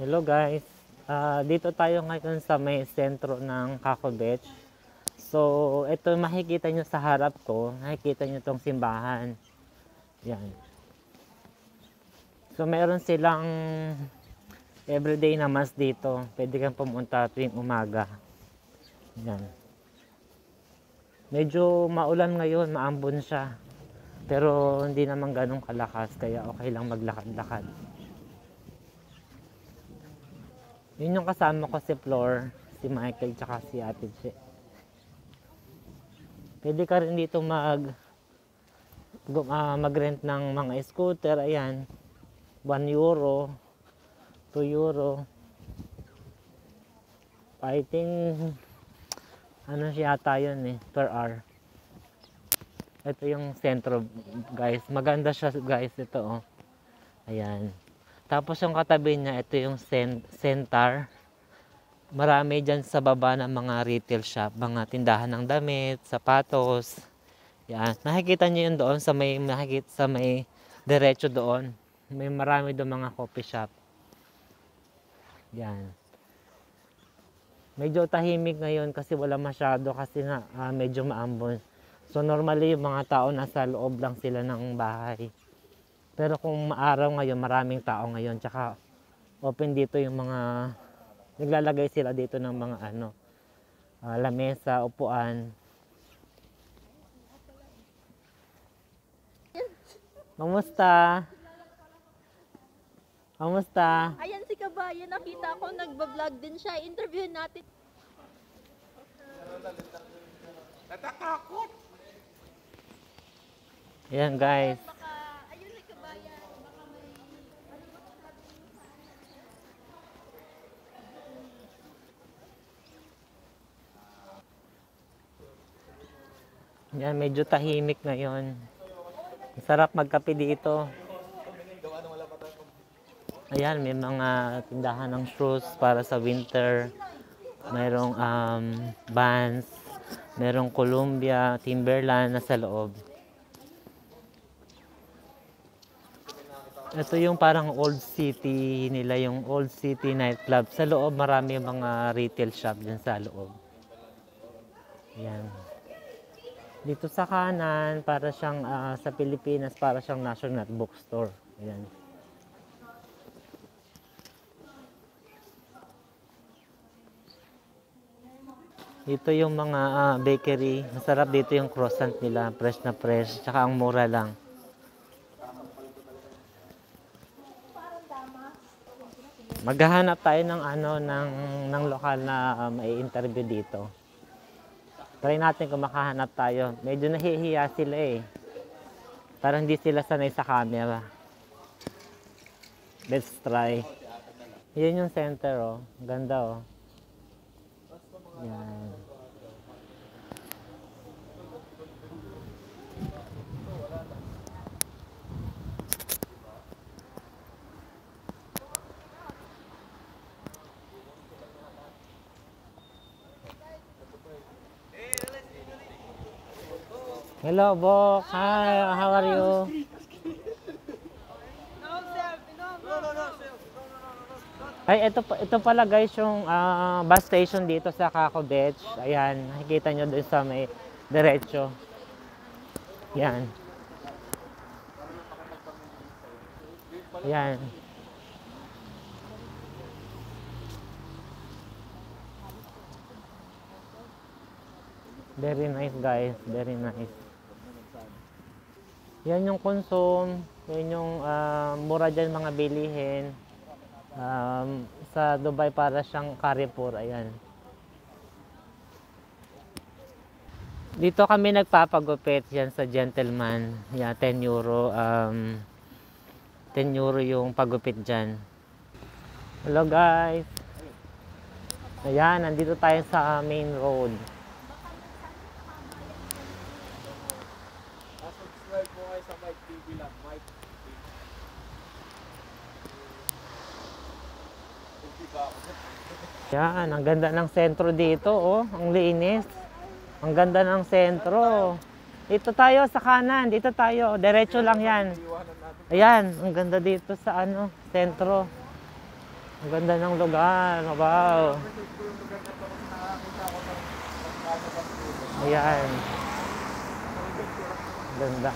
Hello guys, dito tayo ngayon sa may sentro ng Caco Beach. So, ito makikita nyo sa harap ko, nakikita nyo tong simbahan. Yan. So, meron silang everyday na mass dito. Pwede kang pumunta tuwing umaga. Yan. Medyo maulan ngayon, maambon siya. Pero hindi naman ganun kalakas, kaya okay lang maglakad-lakad. Yun yung kasama ko si Flor, si Michael, tsaka si Ate Che. Pwede ka rin dito mag-rent ng mga scooter. Ayan, 1 euro, 2 euro. I think, ano siya yata yun per hour. Ito yung sentro guys. Maganda siya guys, ito oh. Ayan. Tapos yung katabi niya, ito yung center. Marami dyan sa baba ng mga retail shop, mga tindahan ng damit, sapatos. Yan. Nakikita niyo yun doon sa may diretso doon. May marami doon mga coffee shop. Yan. Medyo tahimik ngayon kasi wala masyado kasi nga medyo maambon. So normally yung mga tao nasa loob lang sila ng bahay. Pero kung maaraw ngayon, maraming tao ngayon. Tsaka open dito yung mga, naglalagay sila dito ng mga lamesa, upuan. Kamusta? Kamusta? Ayan si Kabayan, nakita ko, nagbablog din siya. Interview natin. Natatakot! Ayan guys. Ayun si Kabayan, baka may... Yan, medyo tahimik ngayon. Sarap magkape dito. Ayan, may mga tindahan ng shoes para sa winter. Mayroong Vans, mayroong Columbia, Timberland na sa loob. Ito yung parang old city nila, yung old city nightclub. Sa loob marami mga retail shop dyan sa loob. Ayan. Dito sa kanan, para siyang sa Pilipinas, para siyang National Bookstore. Ayan. Dito yung mga bakery. Masarap dito yung croissant nila. Fresh na fresh. Tsaka ang mura lang. Maghahanap tayo ng ng lokal na mai-interview dito. Try natin kung makahanap tayo. Medyo nahihiya sila eh. Parang hindi sila sanay sa camera. Let's try. Yan yung center oh. Ganda oh. Yan. Hello, Bok. Hi, how are you? Ay, ito pala guys yung bus station dito sa Caco Beach. Ayan, nakikita nyo doon sa may diretso. Yan. Yan. Very nice guys, very nice. Yan yung consume, yan yung mura dyan mga bilihin. Sa Dubai para siyang Carrefour, ayan. Dito kami nagpapagupit yan sa Gentleman. Yeah, 10 euro. 10 euro yung pagupit dyan. Hello guys. Ayan, nandito tayo sa main road. Subscribe po kayo sa Mike TV lang. Mike TV. Yan, ang ganda ng sentro dito, oh. Ang linis. Ang ganda ng sentro. Dito tayo sa kanan, dito tayo. Diretso lang yan. Ayan, ang ganda dito sa sentro. Ang ganda ng lugar. Wow. Message ko yung lugar na to kasi nakakita ko ng pagkano ba. Ayan. Ang ganda. Ganda.